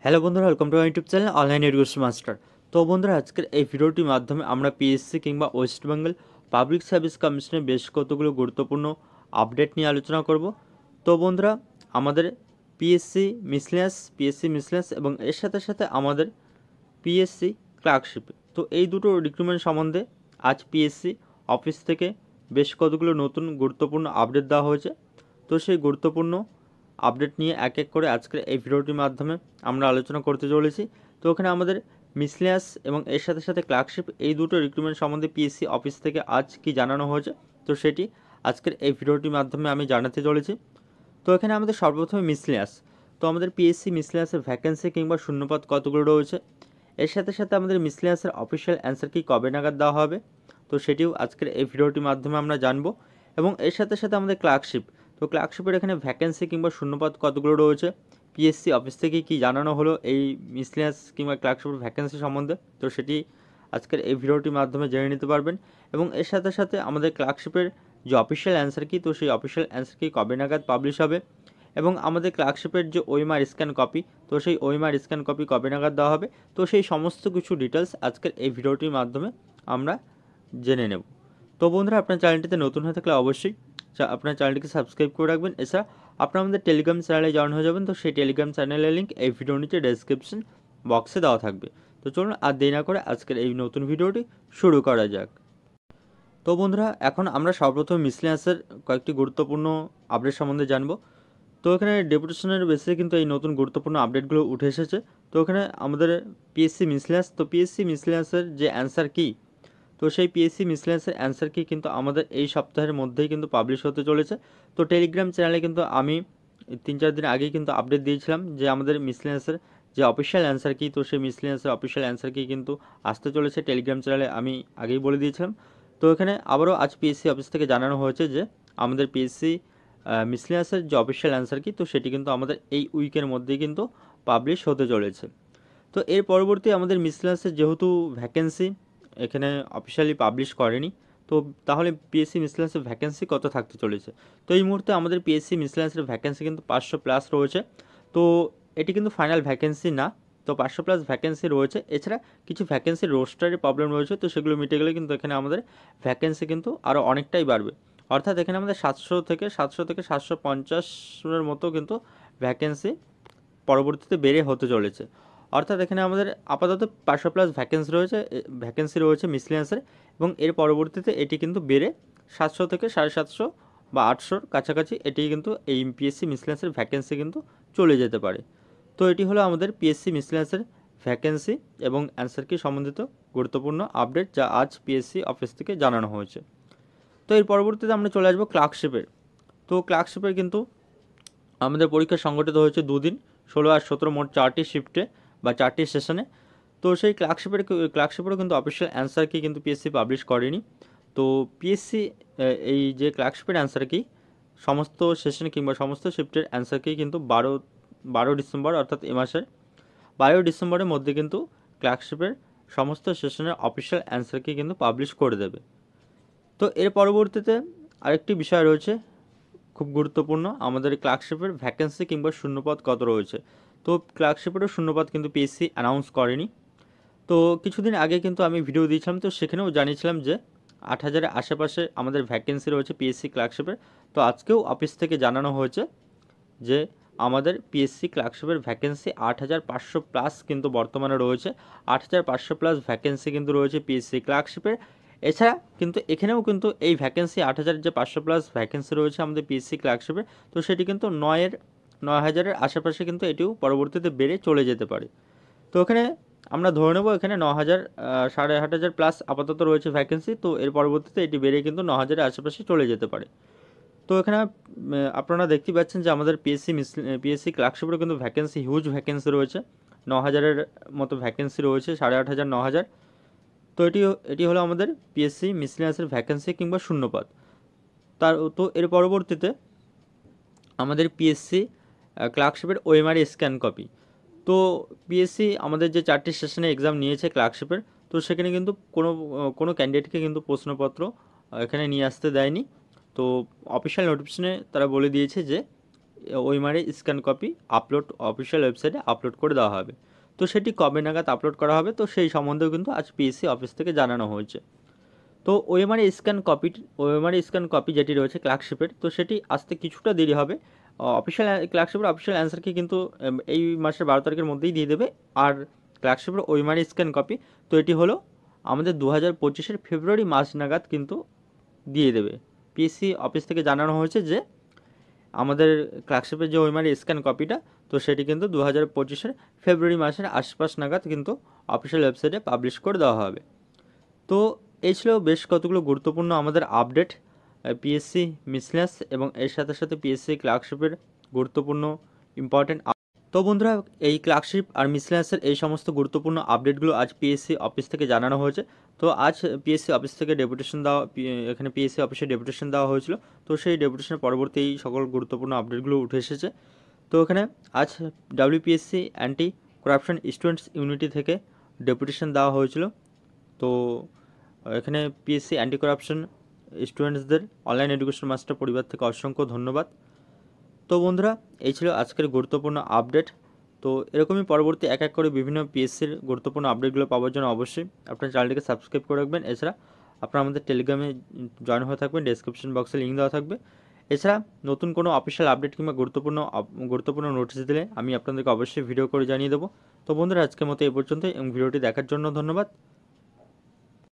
Hello বন্ধুরা, welcome to my YouTube channel online education master. তো বন্ধুরা, আজকের এই ভিডিওটির মাধ্যমে আমরা পিএসসি কিংবা ওয়েস্ট বেঙ্গল পাবলিক সার্ভিস কমিশনের বেশ কতগুলো গুরুত্বপূর্ণ আপডেট নিয়ে আলোচনা করব। তো বন্ধুরা, আমাদের পিএসসি মিসলেনিয়াস এবং এর সাথে সাথে আমাদের পিএসসি ক্লার্কশিপ, তো এই দুটো রিক্রুটমেন্ট সম্বন্ধে আজ পিএসসি অফিস থেকে বেশ কতগুলো নতুন গুরুত্বপূর্ণ আপডেট দেওয়া হয়েছে। তো সেই গুরুত্বপূর্ণ আপডেট নিয়ে এক এক করে আজকের এই ভিডিওটির মাধ্যমে আমরা আলোচনা করতে চলেছি। তো ওখানে আমাদের মিসলেনিয়াস এবং এর সাথে সাথে ক্লার্কশিপ এই দুটো রিক্রুটমেন্ট সম্বন্ধে পিএসসি অফিস থেকে আজ কি জানানো হয়েছে, তো সেটি আজকের এই ভিডিওটির মাধ্যমে আমি জানাতে চলেছি। তো এখানে আমাদের সর্বপ্রথমে মিসলেনিয়াস। তো আমাদের পিএসসি মিসলেনিয়াসের ভ্যাকেন্সি কিংবা শূন্যপদ কতগুলো রয়েছে, এর সাথে সাথে আমাদের মিসলেনিয়াসের অফিসিয়াল অ্যান্সার কি কবে নাগাদ দেওয়া হবে, তো সেটিও আজকের এই ভিডিওটির মাধ্যমে আমরা জানবো। এবং এর সাথে সাথে আমাদের ক্লার্কশিপ, তো ক্লার্কশিপের এখানে ভ্যাকেন্সি কিংবা শূন্যপদ কতগুলো রয়েছে, পিএসসি অফিস থেকে কি জানানো হলো এই মিসলেনিয়াস কিংবা ক্লার্কশিপের ভ্যাকেন্সি সম্বন্ধে, তো সেটি আজকের এই ভিডিওটির মাধ্যমে জেনে নিতে পারবেন। এবং এর সাথে সাথে আমাদের ক্লার্কশিপের যে অফিসিয়াল অ্যান্সার কি, তো সেই অফিসিয়াল অ্যান্সার কি কবে নাগাদ পাবলিশ হবে, এবং আমাদের ক্লার্কশিপের যে ওএমআর স্ক্যান কপি, তো সেই ওএমআর স্ক্যান কপি কবে নাগাদ দেওয়া হবে, তো সেই সমস্ত কিছু ডিটেলস আজকের এই ভিডিওটির মাধ্যমে আমরা জেনে নেব। তো বন্ধুরা, আপনার চ্যানেলটিতে নতুন হয়ে থাকলে অবশ্যই আপনার চ্যানেলটিকে সাবস্ক্রাইব করে রাখবেন। এছাড়া আপনারা আমাদের টেলিগ্রাম চ্যানেলে জয়েন হয়ে যাবেন, তো সেই টেলিগ্রাম চ্যানেলের লিঙ্ক এই ভিডিওর নিচে ডেসক্রিপশন বক্সে দেওয়া থাকবে। তো চলুন আর দেরি না করে আজকের এই নতুন ভিডিওটি শুরু করা যাক। তো বন্ধুরা, এখন আমরা সর্বপ্রথম মিসলেনিয়াসের কয়েকটি গুরুত্বপূর্ণ আপডেট সম্বন্ধে জানবো। তো এখানে ডেপুটেশনের বেসিসে কিন্তু এই নতুন গুরুত্বপূর্ণ আপডেটগুলো উঠে এসেছে। তো এখানে আমাদের পিএসসি মিসলেনিয়াস, তো পিএসসি মিসলেনিয়াসের যে অ্যান্সার কি, তো সেই পিএসসি মিসলেনিয়াসের অ্যান্সার কি কিন্তু আমাদের এই সপ্তাহের মধ্যেই কিন্তু পাবলিশ হতে চলেছে। তো টেলিগ্রাম চ্যানেলে কিন্তু আমি 3-4 দিন আগেই কিন্তু আপডেট দিয়েছিলাম যে আমাদের মিসলেনিয়াসের যে অফিসিয়াল অ্যান্সার কি, তো সেই মিসলেনিয়াসের অফিসিয়াল অ্যান্সার কি কিন্তু আসতে চলেছে টেলিগ্রাম চ্যানেলে, আমি আগেই বলে দিয়েছিলাম। তো এখানে আবারও আজ পিএসসি অফিস থেকে জানানো হয়েছে যে আমাদের পিএসসি মিসলেনিয়াসের যে অফিসিয়াল অ্যান্সার কি, তো সেটি কিন্তু আমাদের এই উইকের মধ্যেই কিন্তু পাবলিশ হতে চলেছে। তো এর পরবর্তী আমাদের মিসলেনিয়াসের যেহেতু ভ্যাকেন্সি এখানে অফিসিয়ালি পাবলিশ করেনি, তো তাহলে পিএসসি মিসলেনিয়াসের ভ্যাকেন্সি কত থাকতে চলেছে। তো এই মুহূর্তে আমাদের পিএসসি মিসলেনিয়াসের ভ্যাকেন্সি কিন্তু 500+ রয়েছে। তো এটি কিন্তু ফাইনাল ভ্যাকেন্সি না, তো 500+ ভ্যাকেন্সি রয়েছে। এছাড়া কিছু ভ্যাকেন্সির রোস্টারের প্রবলেম রয়েছে, তো সেগুলো মিটে গেলে কিন্তু এখানে আমাদের ভ্যাকেন্সি কিন্তু আরও অনেকটাই বাড়বে। অর্থাৎ এখানে আমাদের 700 থেকে 750-এর মতো কিন্তু ভ্যাকেন্সি পরবর্তীতে বেড়ে হতে চলেছে। অর্থাৎ এখানে আমাদের আপাতত 500+ ভ্যাকেন্সি রয়েছে মিসলেনিয়াসের, এবং এর পরবর্তীতে এটি কিন্তু বেড়ে 700 থেকে 750 বা 800-র কাছাকাছি এটি কিন্তু এই পিএসসি মিসলেনিয়াসের ভ্যাকেন্সি কিন্তু চলে যেতে পারে। তো এটি হলো আমাদের পিএসসি মিসলেনিয়াসের ভ্যাকেন্সি এবং অ্যান্সার কি সম্বন্ধিত গুরুত্বপূর্ণ আপডেট, যা আজ পিএসসি অফিস থেকে জানানো হয়েছে। তো এর পরবর্তীতে আমরা চলে আসবো ক্লার্কশিপের। তো ক্লার্কশিপের কিন্তু আমাদের পরীক্ষা সংগঠিত হয়েছে দুদিন, 16 আর 17, মোট 4টি শিফটে বা 4টি সেশনে। তো সেই ক্লার্কশিপেরও কিন্তু অফিসিয়াল অ্যান্সার কি কিন্তু পিএসসি পাবলিশ করেনি। তো পিএসসি এই যে ক্লার্কশিপের অ্যান্সার কি, সমস্ত সেশন কিংবা সমস্ত শিফটের অ্যান্সার কি কিন্তু 12 ডিসেম্বর, অর্থাৎ এ মাসের 12 ডিসেম্বরের মধ্যে কিন্তু ক্লার্কশিপের সমস্ত সেশনের অফিসিয়াল অ্যান্সার কি কিন্তু পাবলিশ করে দেবে। তো এর পরবর্তীতে আরেকটি বিষয় রয়েছে খুব গুরুত্বপূর্ণ, আমাদের ক্লার্কশিপের ভ্যাকেন্সি কিংবা শূন্যপদ কত রয়েছে। তো ক্লার্কশিপেরও শূন্যপদ কিন্তু পিএসসি অ্যানাউন্স করেনি। তো কিছুদিন আগে কিন্তু আমি ভিডিও দিয়েছিলাম, তো সেখানেও জানিয়েছিলাম যে 8,000-এর আশেপাশে আমাদের ভ্যাকেন্সি রয়েছে পিএসসি ক্লার্কশিপের। তো আজকেও অফিস থেকে জানানো হয়েছে যে আমাদের পিএসসি ক্লার্কশিপের ভ্যাকেন্সি 8,500+ কিন্তু বর্তমানে রয়েছে। 8,500+ ভ্যাকেন্সি কিন্তু রয়েছে পিএসসি ক্লার্কশিপের। এছাড়া কিন্তু এখানেও কিন্তু এই ভ্যাকেন্সি 8,000+ ভ্যাকেন্সি রয়েছে আমাদের পিএসসি ক্লার্কশিপের, তো সেটি কিন্তু 9,000-এর আশেপাশে কিন্তু এটিও পরবর্তীতে বেড়ে চলে যেতে পারে। তো এখানে আমরা ধরে নেব এখানে 9,000, 8,500+ আপাতত রয়েছে ভ্যাকেন্সি, তো এর পরবর্তীতে এটি বেড়ে কিন্তু 9,000-এর আশেপাশে চলে যেতে পারে। তো এখানে আপনারা দেখতেই পাচ্ছেন যে আমাদের পিএসসি ক্লার্কশিপেরও কিন্তু ভ্যাকেন্সি, হিউজ ভ্যাকেন্সি রয়েছে। 9,000-এর মতো ভ্যাকেন্সি রয়েছে, 8,500, 9,000। তো এটি হলো আমাদের পিএসসি মিসলেনিয়াসের ভ্যাকেন্সি কিংবা শূন্যপদ। তো এর পরবর্তীতে আমাদের পিএসসি ক্লার্কশিপের ওএমআর স্ক্যান কপি। তো পিএসসি আমাদের যে 4টি সেশনে এক্সাম নিয়েছে ক্লার্কশিপের, তো সেখানে কিন্তু কোনো ক্যান্ডিডেটকে কিন্তু প্রশ্নপত্র এখানে নিয়ে আসতে দেয়নি। তো অফিসিয়াল নোটিফিকেশনে তারা বলে দিয়েছে যে OMR scan copy upload official ওয়েবসাইটে আপলোড করে দেওয়া হবে। তো সেটি কবে নাগাদ আপলোড করা হবে, তো সেই সম্বন্ধেও কিন্তু আজ পিএসসি অফিস থেকে জানানো হয়েছে। তো ওএমআর স্ক্যান কপি যেটি রয়েছে ক্লার্কশিপের, তো সেটি আসতে কিছুটা দেরি হবে। ক্লার্কশিপের অফিসিয়াল অ্যান্সার কি কিন্তু এই মাসের 12 তারিখের মধ্যেই দিয়ে দেবে। আর ক্লার্কশিপের ওএমআর স্ক্যান কপি, তো এটি হলো আমাদের 2025-এর ফেব্রুয়ারি মাস নাগাদ কিন্তু দিয়ে দেবে। পিএসসি অফিস থেকে জানানো হয়েছে যে আমাদের ক্লার্কশিপের যে ওএমআর স্ক্যান কপিটা, তো সেটি কিন্তু 2025-এর ফেব্রুয়ারি মাসের আশপাশ নাগাদ কিন্তু অফিসিয়াল ওয়েবসাইটে পাবলিশ করে দেওয়া হবে। তো এই ছিল বেশ কতগুলো গুরুত্বপূর্ণ আমাদের আপডেট পিএসসি মিসলেস এবং এর সাথে সাথে পিএসসি ক্লার্কশিপের গুরুত্বপূর্ণ ইম্পর্টেন্ট। তো বন্ধুরা, এই ক্লার্কশিপ আর মিসলেন্সের এই সমস্ত গুরুত্বপূর্ণ আপডেটগুলো আজ পিএসসি অফিস থেকে জানানো হয়েছে। তো আজ পিএসসি অফিস থেকে এখানে পিএসসি অফিসে ডেপুটেশন দেওয়া হয়েছিল। তো সেই ডেপুটেশনের পরবর্তী এই সকল গুরুত্বপূর্ণ আপডেটগুলো উঠে এসেছে। তো এখানে আজ WBPSC anti corruption students unity থেকে ডেপুটেশন দেওয়া হয়েছিল। তো এখানে পিএসসি অ্যান্টি করাপশন স্টুডেন্টসদের অনলাইন এডুকেশন মাস্টার পরিবার থেকে অসংখ্য ধন্যবাদ। তো বন্ধুরা, এই ছিল আজকের গুরুত্বপূর্ণ আপডেট। তো এরকমই পরবর্তী এক এক করে বিভিন্ন পিএসসির গুরুত্বপূর্ণ আপডেটগুলো পাওয়ার জন্য অবশ্যই আপনার চ্যানেলটিকে সাবস্ক্রাইব করে রাখবেন। এছাড়া আপনারা আমাদের টেলিগ্রামে জয়েন হয়ে থাকবেন, ডেসক্রিপশন বক্সে লিঙ্ক দেওয়া থাকবে। এছাড়া নতুন কোনো অফিসিয়াল আপডেট কিংবা গুরুত্বপূর্ণ নোটিশ দিলে আমি আপনাদেরকে অবশ্যই ভিডিও করে জানিয়ে দেবো। তো বন্ধুরা, আজকের মতো এই পর্যন্তই এবং ভিডিওটি দেখার জন্য ধন্যবাদ।